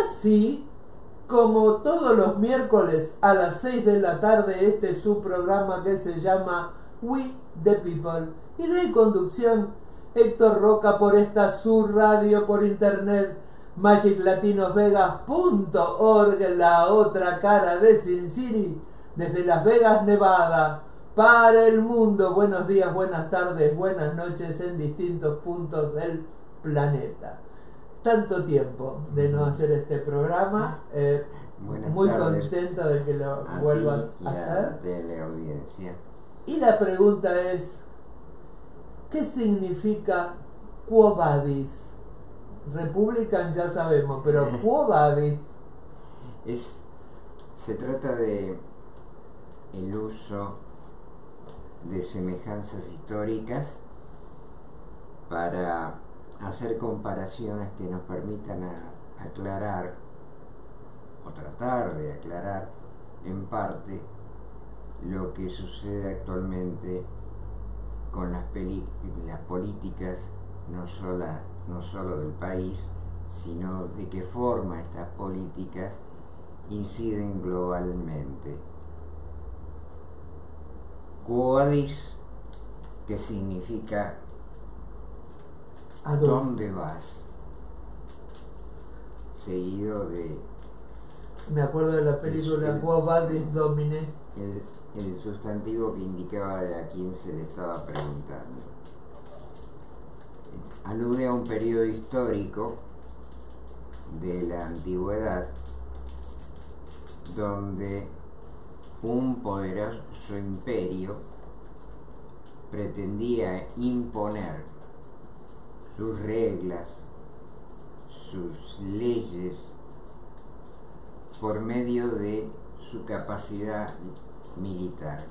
así, como todos los miércoles a las 6 de la tarde, este es su programa que se llama We the People. Y de conducción, Héctor Roca por esta su radio por internet, magiclatinosvegas.org, la otra cara de Sin City, desde Las Vegas, Nevada, para el mundo. Buenos días, buenas tardes, buenas noches en distintos puntos del planeta. Tanto tiempo de no hacer este programa, muy contento de que lo vuelvas a hacer. Teleaudiencia. Y la pregunta es, ¿qué significa Quo Vadis? Republican ya sabemos, pero Quo Vadis. Se trata de el uso de semejanzas históricas para hacer comparaciones que nos permitan aclarar o tratar de aclarar en parte lo que sucede actualmente con las políticas no solo del país, sino de qué forma estas políticas inciden globalmente. Quo Vadis, que significa ¿a dónde vas? Seguido de... Me acuerdo de la película Quo Vadis Domine. El sustantivo que indicaba de a quién se le estaba preguntando. Alude a un periodo histórico de la antigüedad donde un poderoso imperio pretendía imponer sus reglas, sus leyes, por medio de su capacidad militar.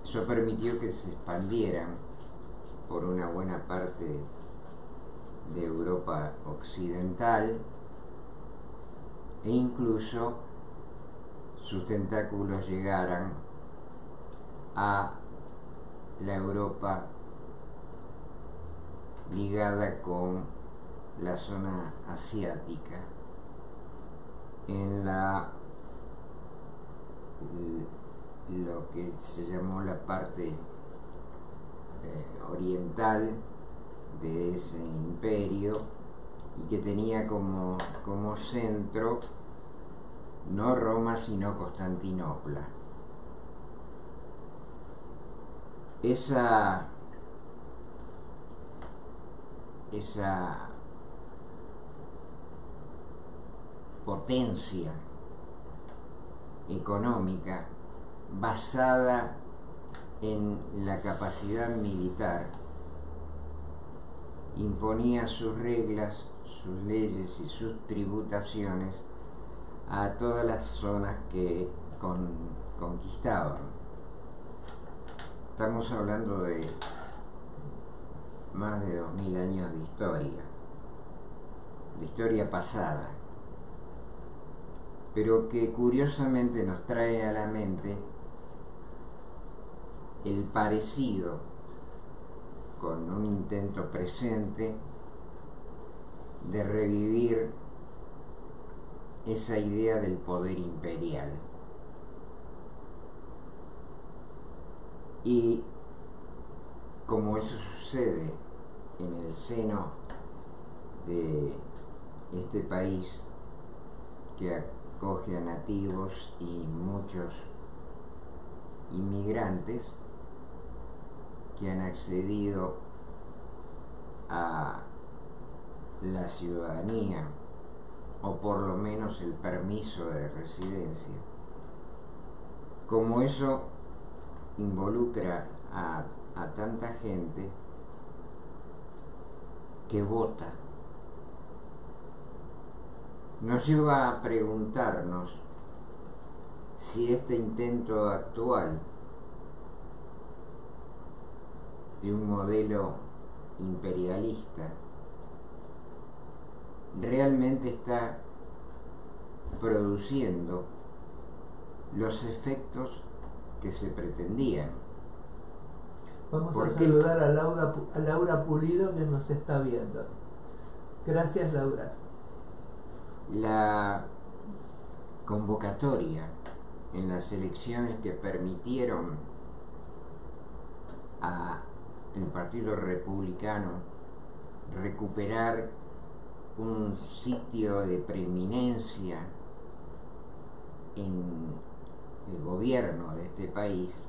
Eso permitió que se expandieran por una buena parte de Europa occidental e incluso sus tentáculos llegaran a la Europa ligada con la zona asiática, en lo que se llamó la parte oriental de ese imperio, y que tenía como centro no Roma sino Constantinopla. Esa potencia económica basada en la capacidad militar imponía sus reglas, sus leyes y sus tributaciones a todas las zonas que conquistaban. Estamos hablando de más de 2000 años de historia pasada, pero que curiosamente nos trae a la mente el parecido con un intento presente de revivir esa idea del poder imperial. Y como eso sucede en el seno de este país que acoge a nativos y muchos inmigrantes que han accedido a la ciudadanía o por lo menos el permiso de residencia, como eso involucra a tanta gente que vota, nos lleva a preguntarnos si este intento actual de un modelo imperialista realmente está produciendo los efectos que se pretendían. Vamos a saludar a Laura Pulido, que nos está viendo. Gracias, Laura. La convocatoria en las elecciones que permitieron al Partido Republicano recuperar un sitio de preeminencia en el gobierno de este país,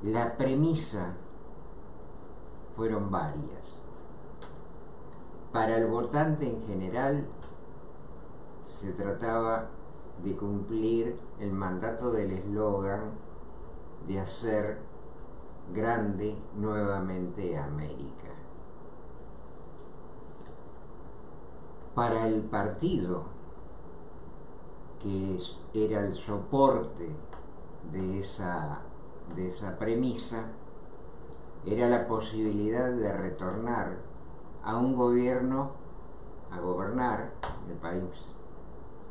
la premisa fueron varias. Para el votante en general se trataba de cumplir el mandato del eslogan de hacer grande nuevamente América. Para el partido, que era el soporte de esa premisa, era la posibilidad de retornar a un gobierno, a gobernar el país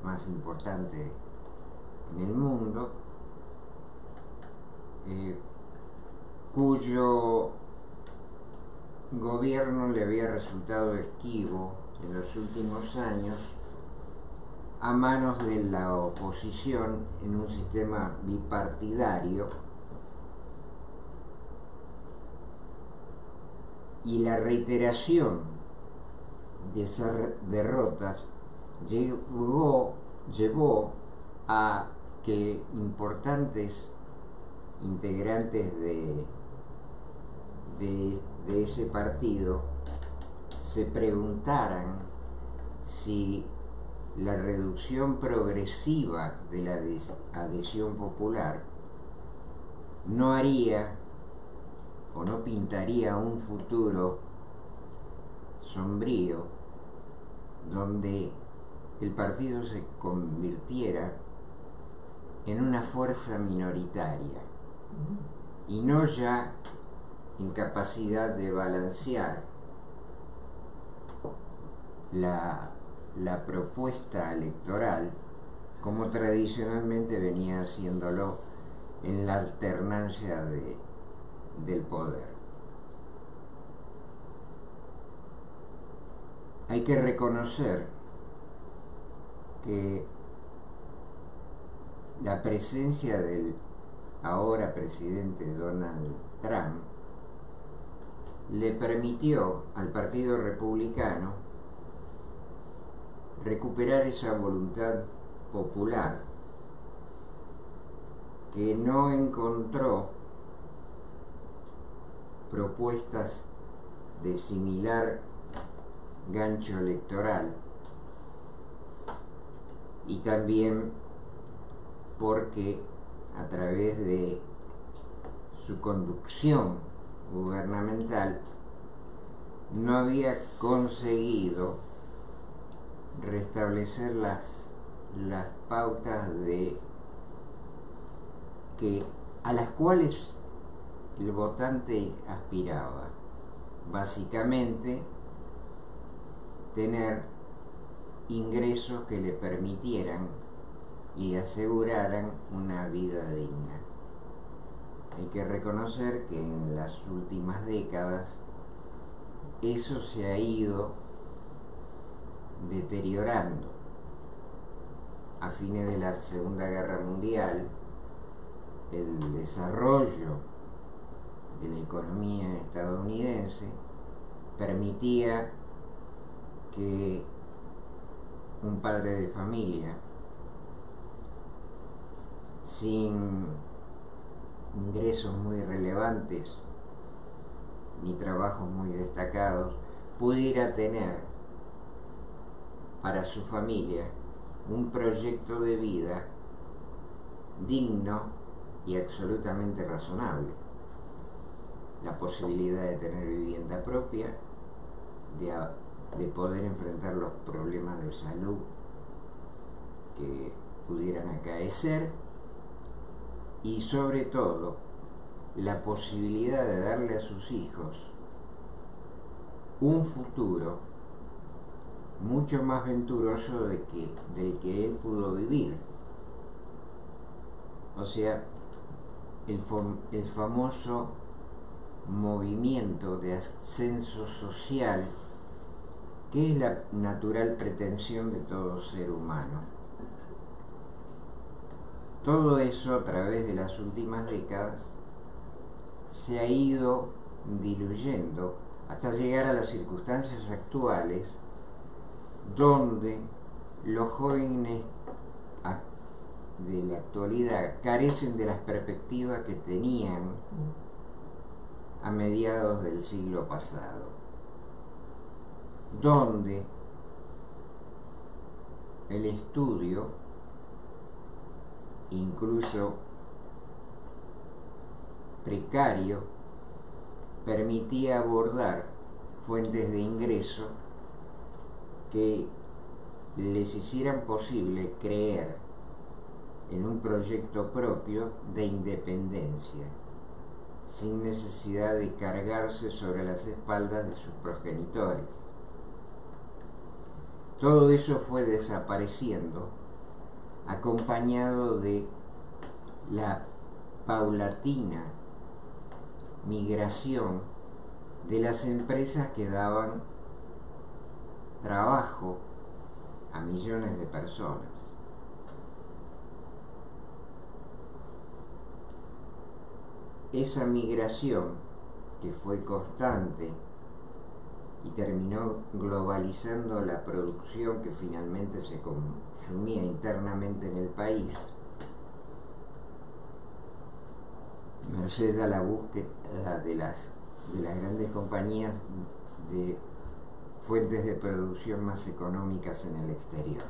más importante en el mundo, cuyo gobierno le había resultado esquivo en los últimos años a manos de la oposición en un sistema bipartidario, y la reiteración de esas derrotas llevó a que importantes integrantes de ese partido se preguntaran si la reducción progresiva de la adhesión popular no haría o no pintaría un futuro sombrío donde el partido se convirtiera en una fuerza minoritaria y no ya en capacidad de balancear la propuesta electoral como tradicionalmente venía haciéndolo en la alternancia del poder. Hay que reconocer que la presencia del ahora presidente Donald Trump le permitió al Partido Republicano recuperar esa voluntad popular que no encontró propuestas de similar gancho electoral, y también porque a través de su conducción gubernamental no había conseguido restablecer las pautas a las cuales el votante aspiraba. Básicamente, tener ingresos que le permitieran y le aseguraran una vida digna. Hay que reconocer que en las últimas décadas eso se ha ido deteriorando. A fines de la Segunda Guerra Mundial, el desarrollo de la economía estadounidense permitía que un padre de familia sin ingresos muy relevantes ni trabajos muy destacados pudiera tener para su familia un proyecto de vida digno y absolutamente razonable. La posibilidad de tener vivienda propia, de poder enfrentar los problemas de salud que pudieran acaecer, y sobre todo la posibilidad de darle a sus hijos un futuro mucho más venturoso del que él pudo vivir. O sea, el famoso movimiento de ascenso social que es la natural pretensión de todo ser humano. Todo eso a través de las últimas décadas se ha ido diluyendo hasta llegar a las circunstancias actuales donde los jóvenes de la actualidad carecen de las perspectivas que tenían a mediados del siglo pasado, donde el estudio, incluso precario, permitía abordar fuentes de ingreso que les hicieran posible creer en un proyecto propio de independencia, sin necesidad de cargarse sobre las espaldas de sus progenitores. Todo eso fue desapareciendo, acompañado de la paulatina migración de las empresas que daban trabajo a millones de personas. Esa migración, que fue constante y terminó globalizando la producción que finalmente se consumía internamente en el país, merced a la búsqueda de las grandes compañías de fuentes de producción más económicas en el exterior.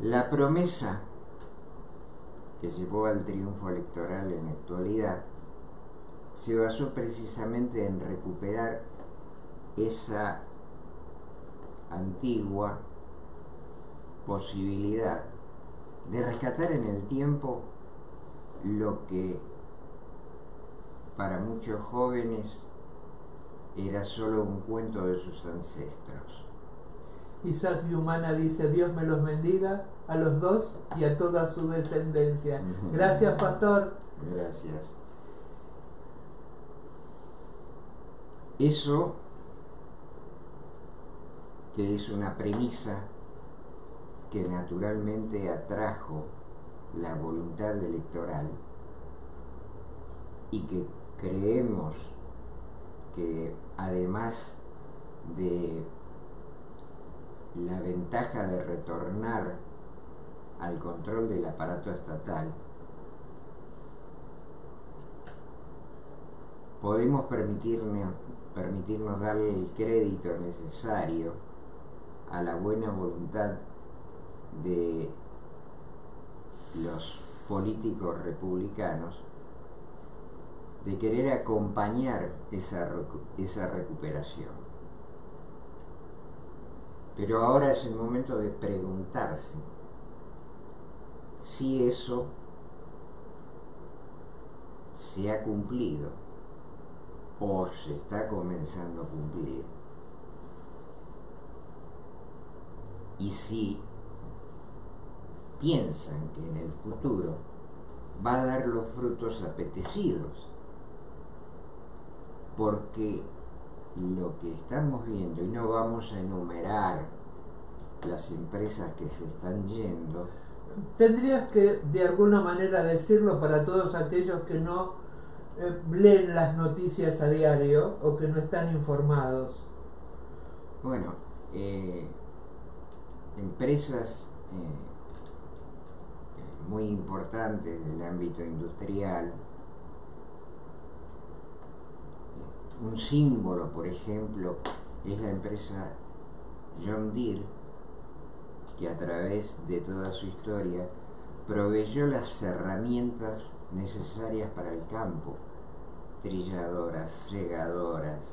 La promesa que llevó al triunfo electoral en la actualidad se basó precisamente en recuperar esa antigua posibilidad de rescatar en el tiempo lo que para muchos jóvenes era solo un cuento de sus ancestros. Isaac Humana dice: Dios me los bendiga a los dos y a toda su descendencia. Gracias, pastor. Gracias. Eso, que es una premisa que naturalmente atrajo la voluntad electoral y que creemos que además de la ventaja de retornar al control del aparato estatal, podemos permitirnos darle el crédito necesario a la buena voluntad de los políticos republicanos de querer acompañar esa recuperación. Pero ahora es el momento de preguntarse si eso se ha cumplido o se está comenzando a cumplir, y si piensan que en el futuro va a dar los frutos apetecidos, porque lo que estamos viendo, y no vamos a enumerar las empresas que se están yendo. Tendrías que de alguna manera decirlo para todos aquellos que no leen las noticias a diario o que no están informados. Bueno, empresas muy importantes del ámbito industrial. Un símbolo, por ejemplo, es la empresa John Deere, que a través de toda su historia proveyó las herramientas necesarias para el campo: trilladoras, segadoras,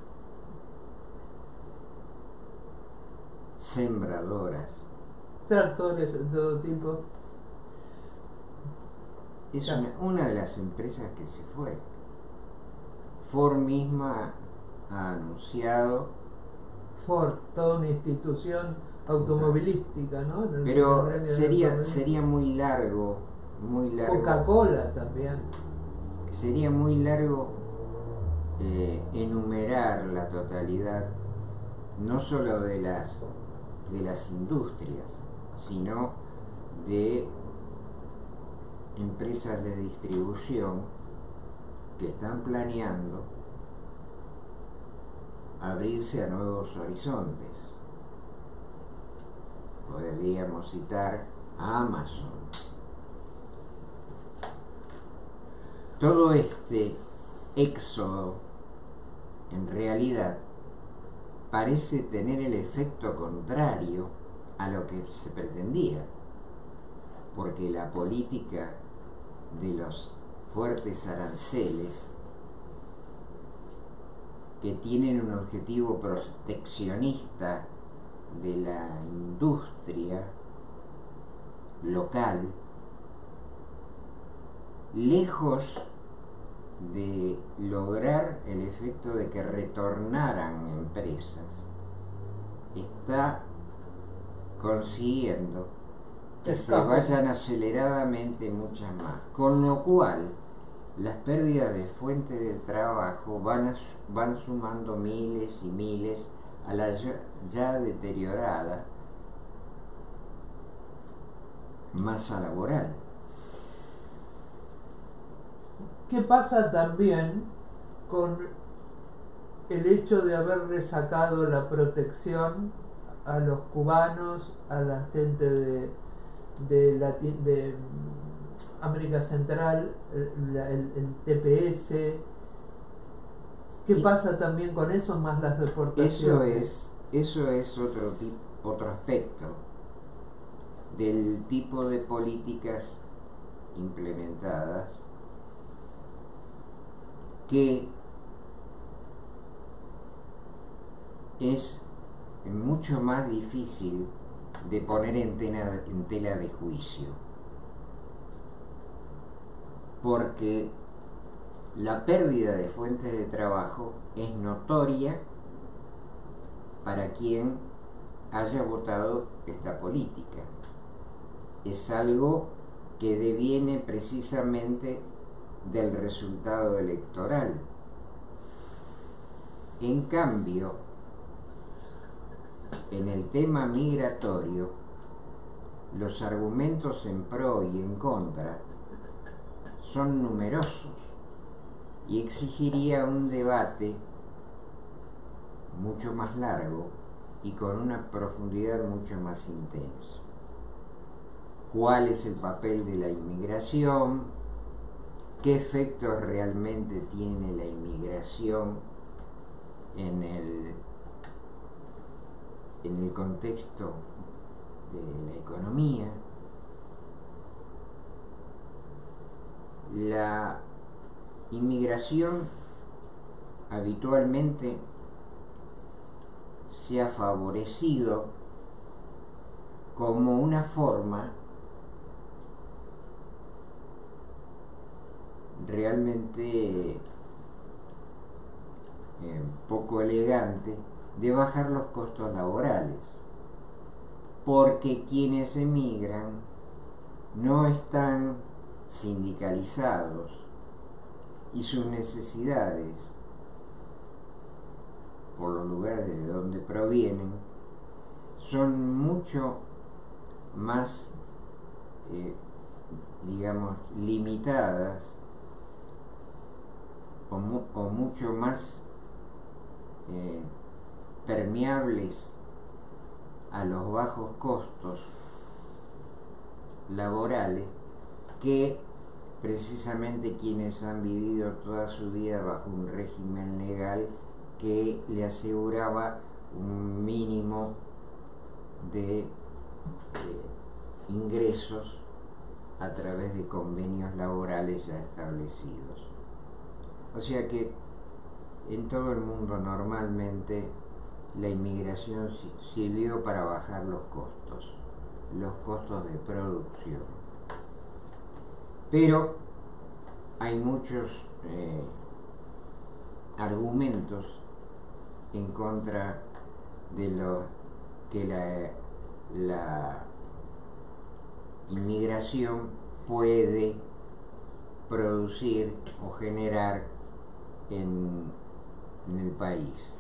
sembradoras, tractores de todo tipo. Es una de las empresas que se fue. Ford misma ha anunciado. Ford, toda una institución automovilística, ¿no? Pero sería muy largo. Coca-Cola también. sería muy largo enumerar la totalidad, no solo de las industrias, sino de empresas de distribución que están planeando abrirse a nuevos horizontes. Podríamos citar a Amazon. Todo este éxodo en realidad parece tener el efecto contrario a lo que se pretendía, porque la política de los fuertes aranceles, que tienen un objetivo proteccionista de la industria local, lejos de lograr el efecto de que retornaran empresas, está consiguiendo que se vayan aceleradamente muchas más, con lo cual las pérdidas de fuentes de trabajo van sumando miles y miles a la ya deteriorada masa laboral. ¿Qué pasa también con el hecho de haberle sacado la protección a los cubanos, a la gente de América Central, el TPS? ¿Qué pasa también con eso, más las deportaciones? Eso es otro aspecto del tipo de políticas implementadas que es mucho más difícil de poner en tela de juicio, porque la pérdida de fuentes de trabajo es notoria para quien haya votado esta política. Es algo que deviene precisamente del resultado electoral. En cambio, en el tema migratorio, los argumentos en pro y en contra son numerosos y exigiría un debate mucho más largo y con una profundidad mucho más intensa. ¿Cuál es el papel de la inmigración? ¿Qué efectos realmente tiene la inmigración en el contexto de la economía? La inmigración habitualmente se ha favorecido como una forma realmente poco elegante de bajar los costos laborales, porque quienes emigran no están sindicalizados y sus necesidades por los lugares de donde provienen son mucho más digamos limitadas o mucho más permeables a los bajos costos laborales que precisamente quienes han vivido toda su vida bajo un régimen legal que le aseguraba un mínimo de ingresos a través de convenios laborales ya establecidos. O sea que en todo el mundo normalmente la inmigración sirvió para bajar los costos de producción. Pero hay muchos argumentos en contra de lo que la inmigración puede producir o generar en el país.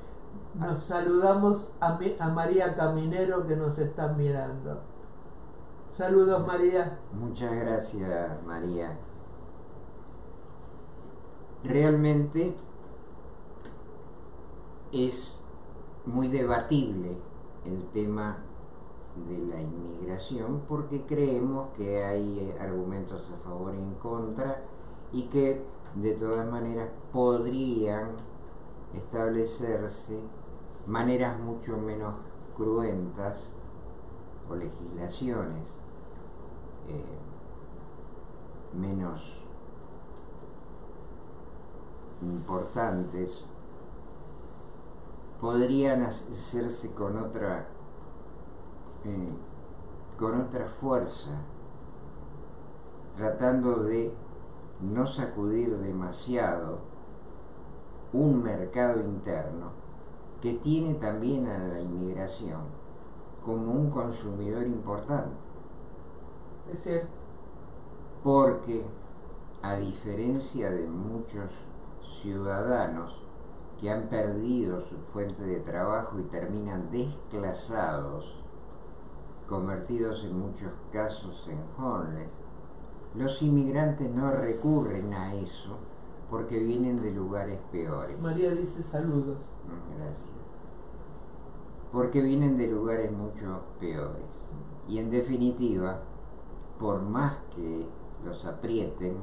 Nos saludamos a María Caminero, que nos está mirando. Saludos, María. Muchas gracias, María. Realmente es muy debatible el tema de la inmigración, porque creemos que hay argumentos a favor y en contra, y que de todas maneras podrían establecerse maneras mucho menos cruentas o legislaciones menos importantes, podrían hacerse con otra fuerza, tratando de no sacudir demasiado un mercado interno que tiene también a la inmigración como un consumidor importante. Es cierto. Porque, a diferencia de muchos ciudadanos que han perdido su fuente de trabajo y terminan desclasados, convertidos en muchos casos en homeless, los inmigrantes no recurren a eso porque vienen de lugares peores. María dice saludos. Gracias. Porque vienen de lugares mucho peores. Y en definitiva, por más que los aprieten,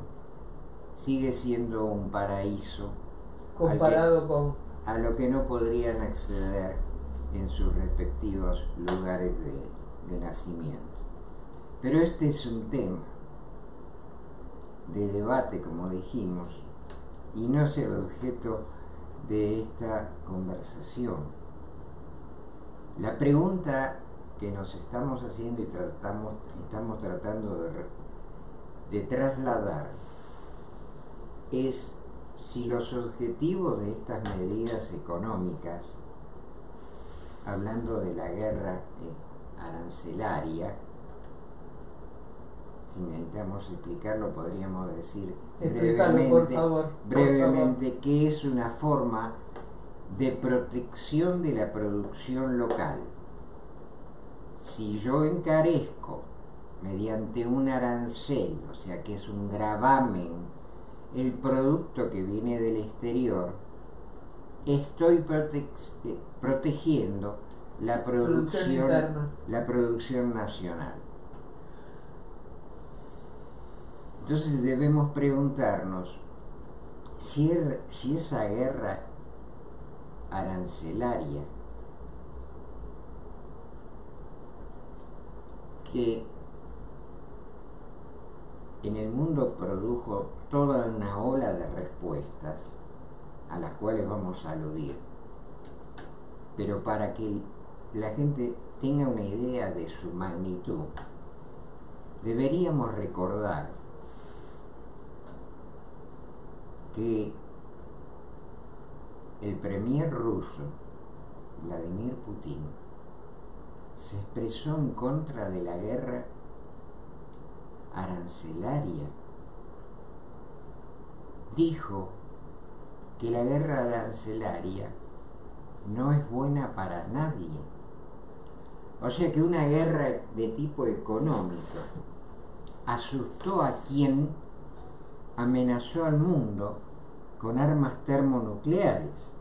sigue siendo un paraíso comparado a lo que no podrían acceder en sus respectivos lugares de nacimiento. Pero este es un tema de debate, como dijimos, y no es el objeto de esta conversación. La pregunta que nos estamos haciendo y estamos tratando de trasladar es si los objetivos de estas medidas económicas, hablando de la guerra arancelaria, si necesitamos explicarlo, podríamos decir brevemente que es una forma de protección de la producción local. Si yo encarezco mediante un arancel, o sea que es un gravamen, el producto que viene del exterior, estoy protegiendo la producción nacional. Entonces debemos preguntarnos si esa guerra arancelaria que en el mundo produjo toda una ola de respuestas a las cuales vamos a aludir, pero para que la gente tenga una idea de su magnitud, deberíamos recordar que el premier ruso, Vladimir Putin, se expresó en contra de la guerra arancelaria. Dijo que la guerra arancelaria no es buena para nadie. O sea que una guerra de tipo económico asustó a quien amenazó al mundo con armas termonucleares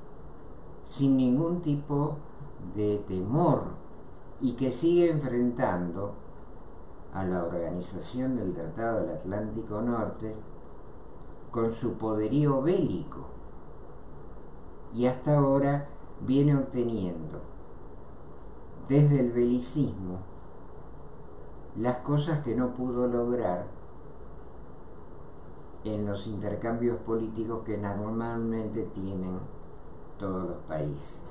sin ningún tipo de temor, y que sigue enfrentando a la Organización del Tratado del Atlántico Norte con su poderío bélico, y hasta ahora viene obteniendo desde el belicismo las cosas que no pudo lograr en los intercambios políticos que normalmente tienen todos los países.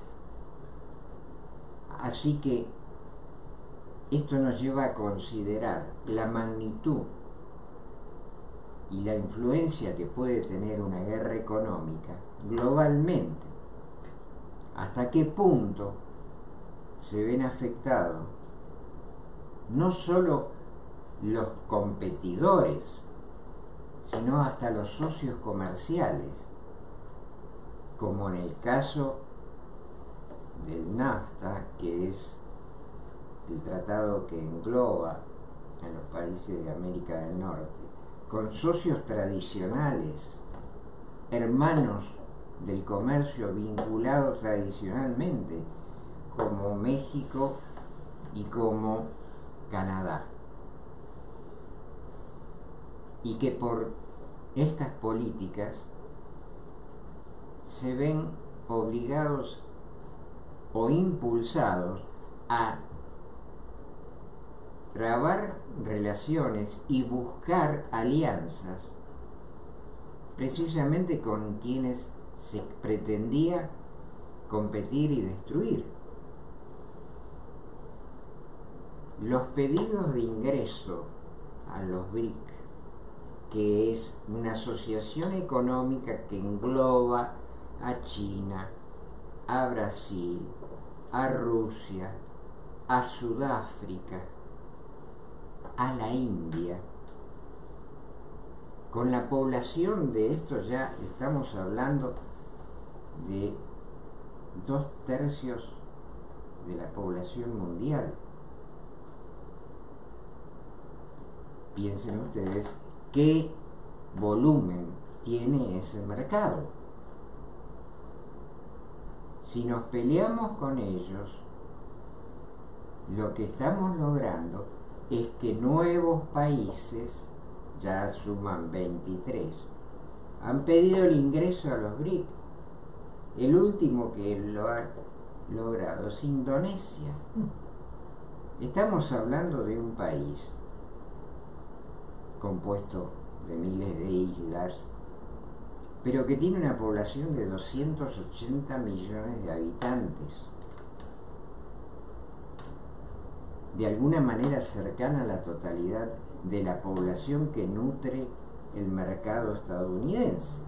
Así que esto nos lleva a considerar la magnitud y la influencia que puede tener una guerra económica globalmente. Hasta qué punto se ven afectados no solo los competidores sino hasta los socios comerciales, como en el caso del NAFTA, que es el tratado que engloba a los países de América del Norte, con socios tradicionales, hermanos del comercio vinculados tradicionalmente, como México y como Canadá. Y que por estas políticas se ven obligados o impulsados a trabar relaciones y buscar alianzas precisamente con quienes se pretendía competir y destruir. Los pedidos de ingreso a los BRIC, que es una asociación económica que engloba a China, a Brasil, a Rusia, a Sudáfrica, a la India. Con la población de esto ya estamos hablando de 2/3 de la población mundial. Piensen ustedes qué volumen tiene ese mercado. Si nos peleamos con ellos, lo que estamos logrando es que nuevos países, ya suman 23, han pedido el ingreso a los BRIC. El último que lo ha logrado es Indonesia. Estamos hablando de un país compuesto de miles de islas, pero que tiene una población de 280 millones de habitantes, de alguna manera cercana a la totalidad de la población que nutre el mercado estadounidense,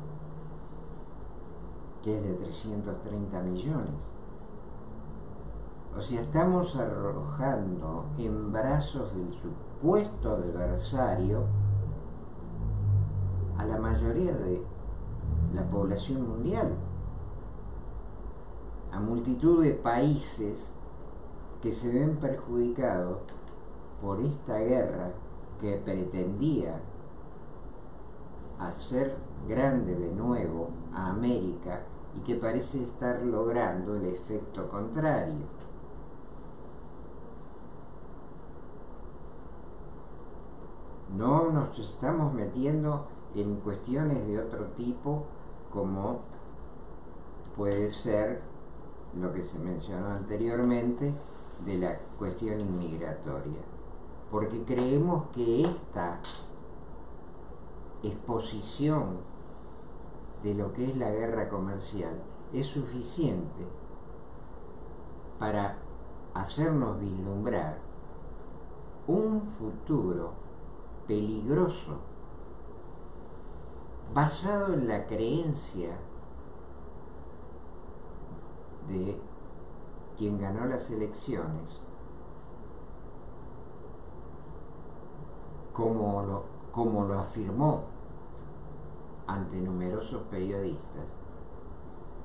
que es de 330 millones. O sea, estamos arrojando en brazos del supuesto adversario a la mayoría de la población mundial, a multitud de países que se ven perjudicados por esta guerra que pretendía hacer grande de nuevo a América y que parece estar logrando el efecto contrario. No nos estamos metiendo en cuestiones de otro tipo, como puede ser lo que se mencionó anteriormente de la cuestión inmigratoria, porque creemos que esta exposición de lo que es la guerra comercial es suficiente para hacernos vislumbrar un futuro peligroso basado en la creencia de quien ganó las elecciones, como lo afirmó ante numerosos periodistas,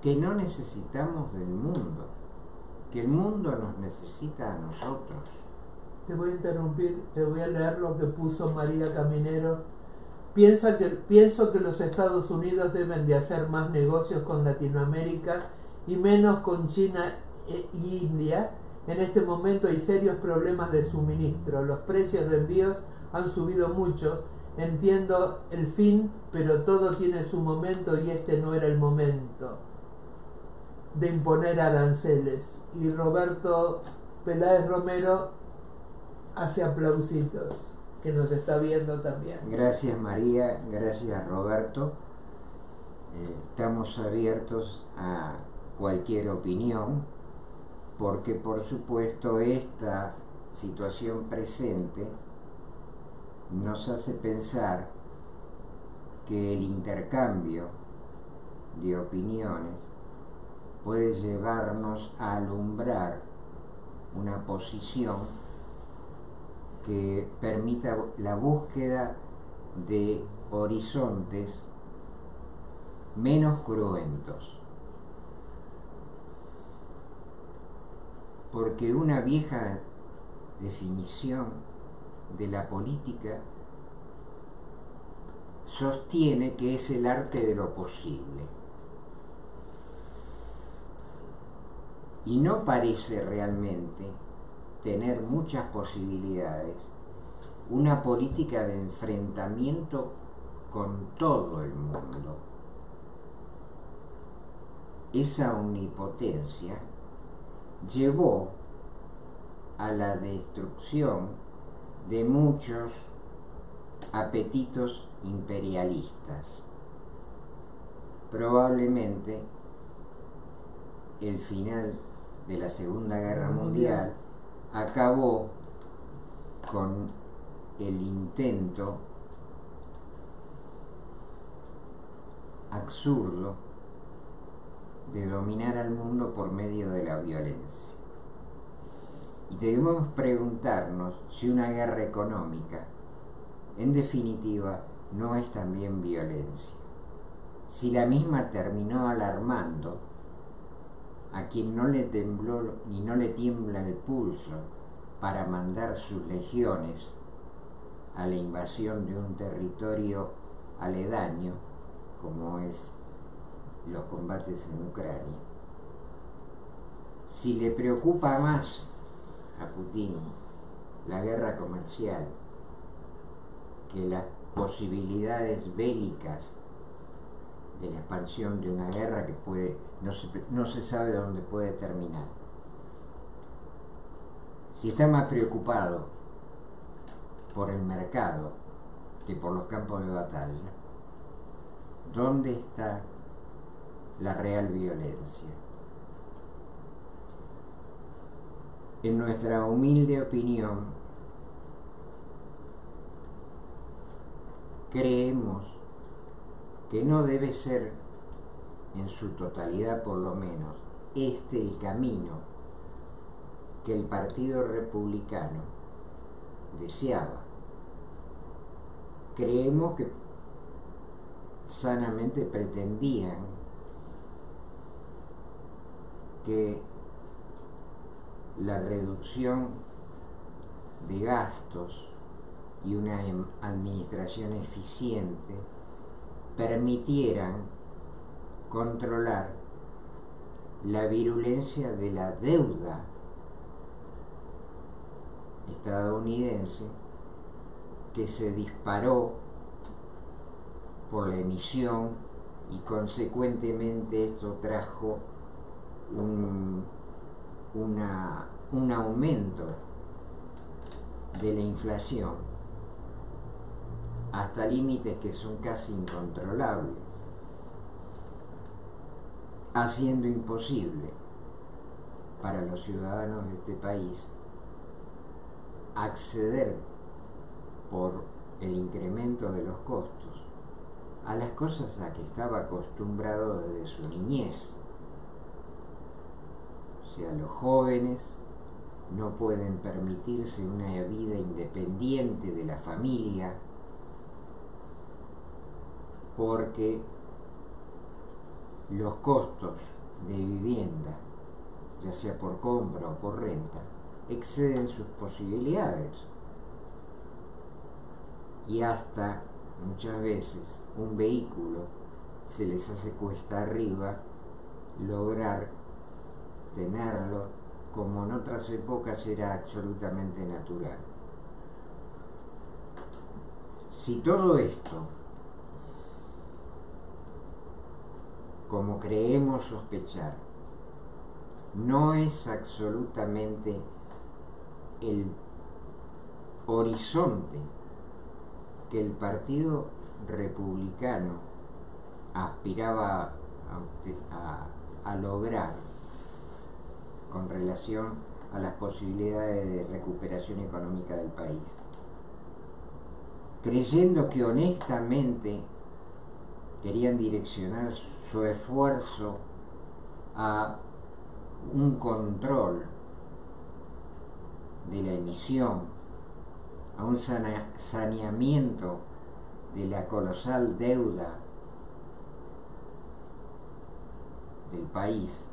que no necesitamos del mundo, que el mundo nos necesita a nosotros. Te voy a interrumpir, te voy a leer lo que puso María Caminero. Pienso que los Estados Unidos deben de hacer más negocios con Latinoamérica y menos con China e India. En este momento hay serios problemas de suministro. Los precios de envíos han subido mucho. Entiendo el fin, pero todo tiene su momento y este no era el momento de imponer aranceles. Y Roberto Peláez Romero hace aplausitos, que nos está viendo también. Gracias María, gracias Roberto. Estamos abiertos a cualquier opinión, porque por supuesto esta situación presente nos hace pensar que el intercambio de opiniones puede llevarnos a alumbrar una posición que permita la búsqueda de horizontes menos cruentos. Porque una vieja definición de la política sostiene que es el arte de lo posible. Y no parece realmente tener muchas posibilidades una política de enfrentamiento con todo el mundo. Esa omnipotencia llevó a la destrucción de muchos apetitos imperialistas. Probablemente el final de la Segunda Guerra Mundial acabó con el intento absurdo de dominar al mundo por medio de la violencia. Y debemos preguntarnos si una guerra económica, en definitiva, no es también violencia. Si la misma terminó alarmando a quien no le tembló ni no le tiembla el pulso para mandar sus legiones a la invasión de un territorio aledaño, como es los combates en Ucrania. Si le preocupa más a Putin la guerra comercial que las posibilidades bélicas de la expansión de una guerra que no se sabe dónde puede terminar. Si está más preocupado por el mercado que por los campos de batalla, ¿dónde está la real violencia? En nuestra humilde opinión, creemos que no debe ser, en su totalidad por lo menos, este el camino que el Partido Republicano deseaba. Creemos que sanamente pretendían que la reducción de gastos y una administración eficiente permitieran controlar la virulencia de la deuda estadounidense, que se disparó por la emisión, y consecuentemente esto trajo un aumento de la inflación hasta límites que son casi incontrolables, haciendo imposible para los ciudadanos de este país acceder, por el incremento de los costos, a las cosas a que estaba acostumbrado desde su niñez. O sea, los jóvenes no pueden permitirse una vida independiente de la familia porque los costos de vivienda, ya sea por compra o por renta, exceden sus posibilidades. Y hasta muchas veces un vehículo se les hace cuesta arriba lograr tenerlo, como en otras épocas era absolutamente natural. Si todo esto, como creemos sospechar, no es absolutamente el horizonte que el Partido Republicano aspiraba a lograr con relación a las posibilidades de recuperación económica del país, creyendo que honestamente querían direccionar su esfuerzo a un control de la emisión, a un saneamiento de la colosal deuda del país,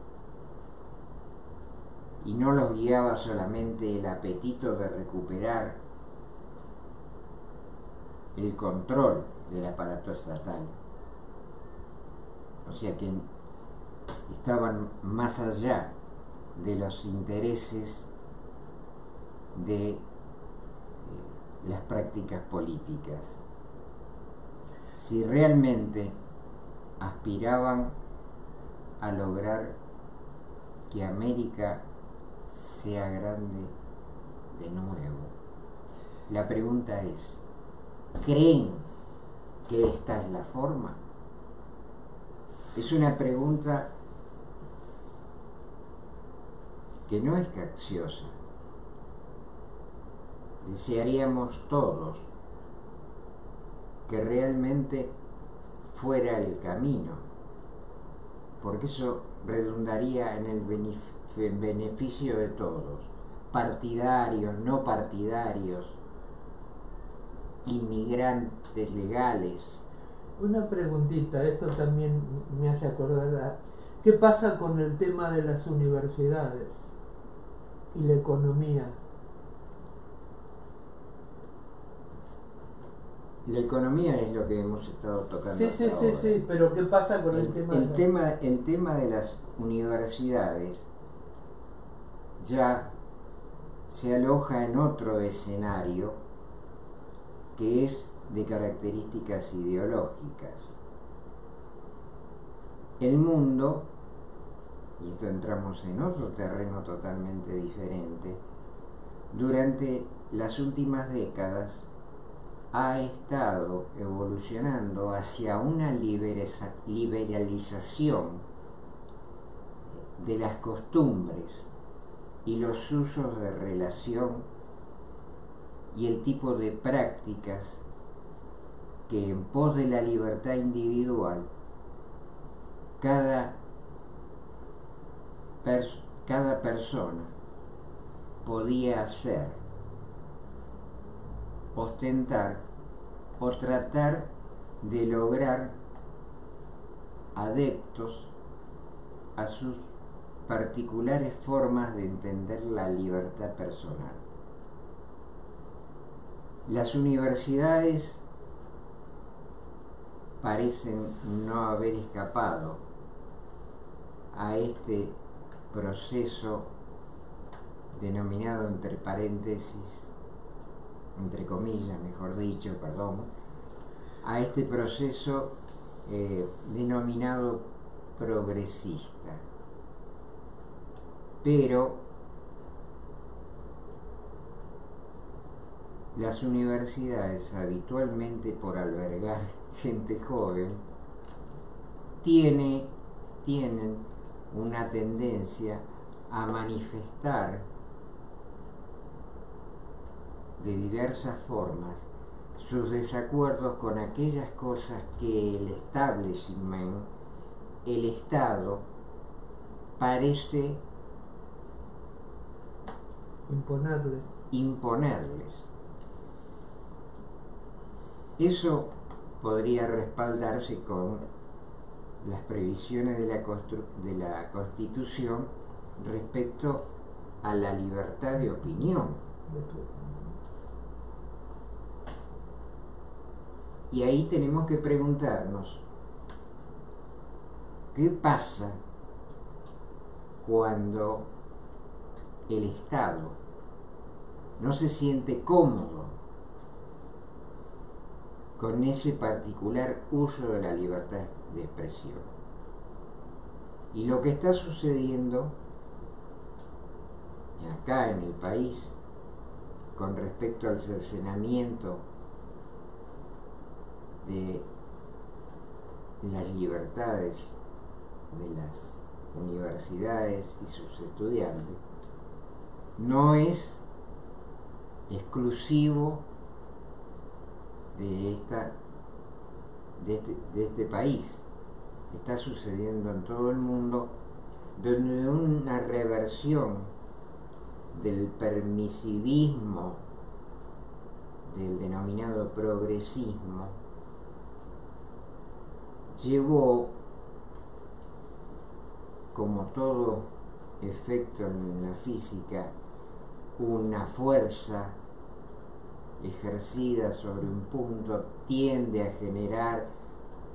y no los guiaba solamente el apetito de recuperar el control del aparato estatal, o sea que estaban más allá de los intereses de las prácticas políticas. Si realmente aspiraban a lograr que América sea grande de nuevo, la pregunta es, ¿creen que esta es la forma? Es una pregunta que no es capciosa. Desearíamos todos que realmente fuera el camino, porque eso redundaría en el beneficio de todos, partidarios, no partidarios, inmigrantes legales. Una preguntita, esto también me hace acordar, ¿qué pasa con el tema de las universidades y la economía? La economía es lo que hemos estado tocando. Sí, hasta ahora. sí, pero ¿qué pasa con el tema de las universidades ya se aloja en otro escenario que es de características ideológicas. El mundo, y esto entramos en otro terreno totalmente diferente, durante las últimas décadas ha estado evolucionando hacia una liberalización de las costumbres y los usos de relación y el tipo de prácticas que en pos de la libertad individual cada persona podía hacer, ostentar o tratar de lograr adeptos a sus particulares formas de entender la libertad personal. Las universidades parecen no haber escapado a este proceso denominado entre paréntesis, entre comillas, mejor dicho, perdón, a este proceso denominado progresista. Pero las universidades, habitualmente por albergar gente joven, tienen una tendencia a manifestar de diversas formas sus desacuerdos con aquellas cosas que el establishment, el Estado, parece imponerles. Eso podría respaldarse con las previsiones de la Constitución respecto a la libertad de opinión. Y ahí tenemos que preguntarnos, ¿qué pasa cuando el Estado no se siente cómodo con ese particular uso de la libertad de expresión? Y lo que está sucediendo acá en el país con respecto al cercenamiento de las libertades de las universidades y sus estudiantes no es exclusivo de este país. Está sucediendo en todo el mundo, donde una reversión del permisivismo, del denominado progresismo, llevó, como todo efecto en la física, una fuerza ejercida sobre un punto tiende a generar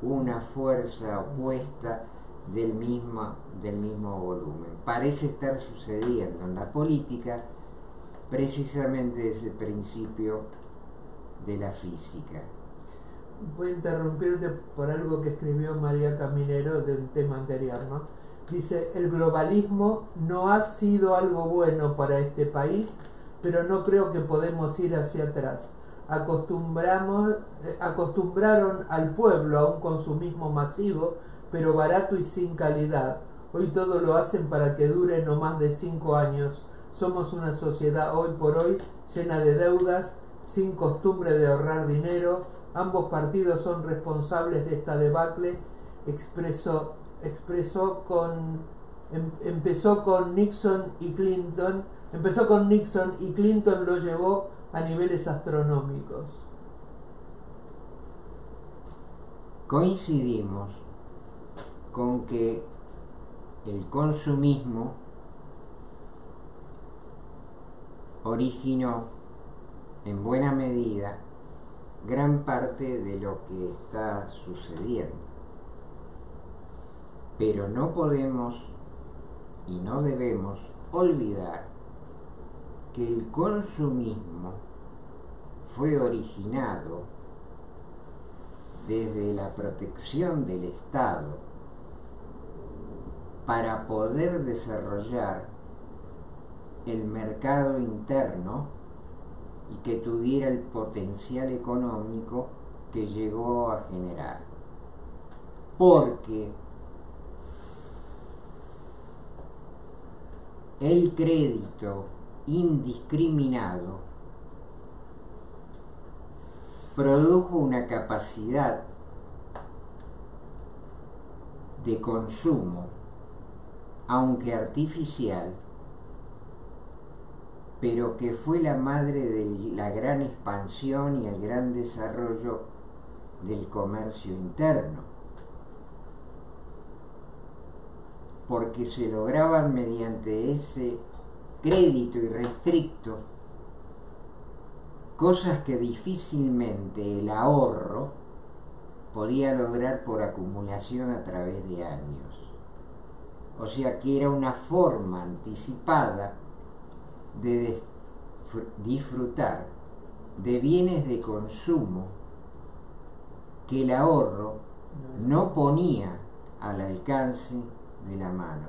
una fuerza opuesta del mismo volumen. Parece estar sucediendo en la política precisamente ese principio de la física. Voy a interrumpirte por algo que escribió María Caminero de un tema anterior, ¿no? Dice, el globalismo no ha sido algo bueno para este país, pero no creo que podemos ir hacia atrás. Acostumbraron al pueblo a un consumismo masivo, pero barato y sin calidad. Hoy todo lo hacen para que dure no más de 5 años. Somos una sociedad hoy por hoy llena de deudas, sin costumbre de ahorrar dinero. Ambos partidos son responsables de esta debacle. Empezó con Nixon y Clinton lo llevó a niveles astronómicos. Coincidimos con que el consumismo originó en buena medida gran parte de lo que está sucediendo. Pero no podemos y no debemos olvidar que el consumismo fue originado desde la protección del Estado para poder desarrollar el mercado interno y que tuviera el potencial económico que llegó a generar. Porque el crédito indiscriminado produjo una capacidad de consumo, aunque artificial, pero que fue la madre de la gran expansión y el gran desarrollo del comercio interno, porque se lograban mediante ese crédito irrestricto cosas que difícilmente el ahorro podía lograr por acumulación a través de años. O sea que era una forma anticipada de disfrutar de bienes de consumo que el ahorro no ponía al alcance de la mano.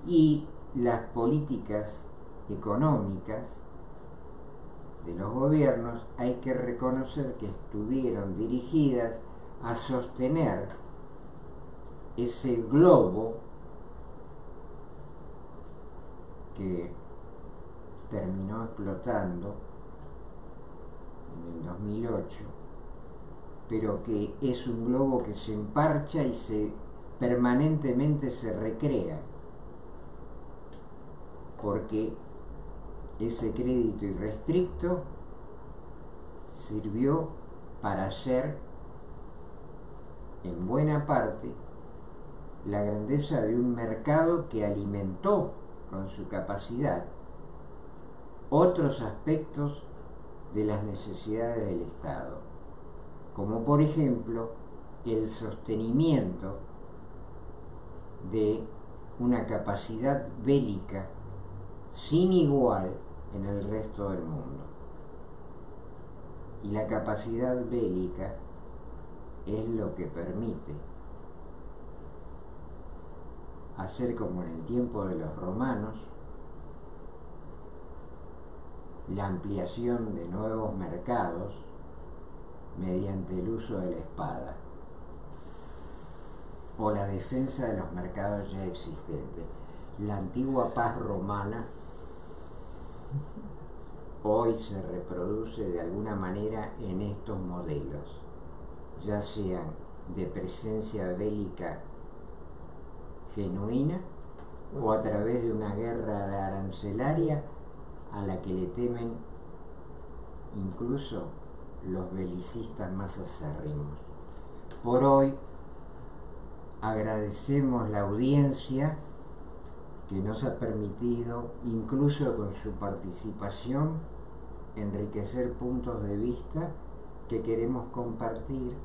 Y las políticas económicas de los gobiernos hay que reconocer que estuvieron dirigidas a sostener ese globo que terminó explotando en el 2008, pero que es un globo que se emparcha y permanentemente se recrea, porque ese crédito irrestricto sirvió para hacer en buena parte la grandeza de un mercado que alimentó con su capacidad otros aspectos de las necesidades del Estado, como por ejemplo el sostenimiento de una capacidad bélica sin igual en el resto del mundo. Y la capacidad bélica es lo que permite hacer como en el tiempo de los romanos, la ampliación de nuevos mercados mediante el uso de la espada o la defensa de los mercados ya existentes. La antigua paz romana hoy se reproduce de alguna manera en estos modelos, ya sean de presencia bélica genuina o a través de una guerra arancelaria a la que le temen incluso los belicistas más acérrimos. por hoy. Agradecemos la audiencia que nos ha permitido, incluso con su participación, enriquecer puntos de vista que queremos compartir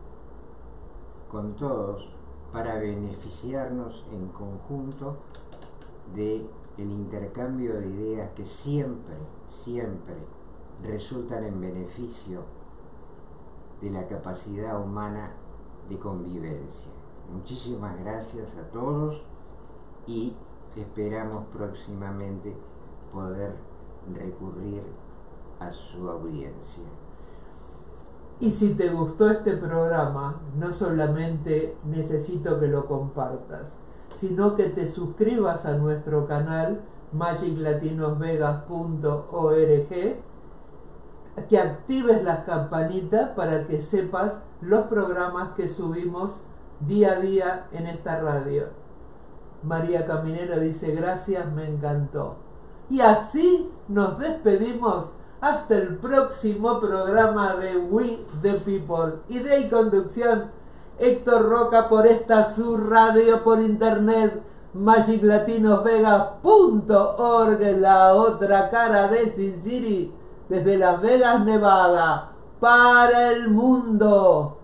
con todos para beneficiarnos en conjunto de el intercambio de ideas que siempre resultan en beneficio de la capacidad humana de convivencia. Muchísimas gracias a todos y esperamos próximamente poder recurrir a su audiencia. Y si te gustó este programa, no solamente necesito que lo compartas, sino que te suscribas a nuestro canal magiclatinosvegas.org, que actives las campanitas para que sepas los programas que subimos día a día en esta radio. María Caminero dice: gracias, me encantó. Y así nos despedimos hasta el próximo programa de We the People. Idea y conducción, Héctor Roca, por esta su radio por internet, magiclatinosvegas.org, la otra cara de Sin City, desde Las Vegas, Nevada, para el mundo.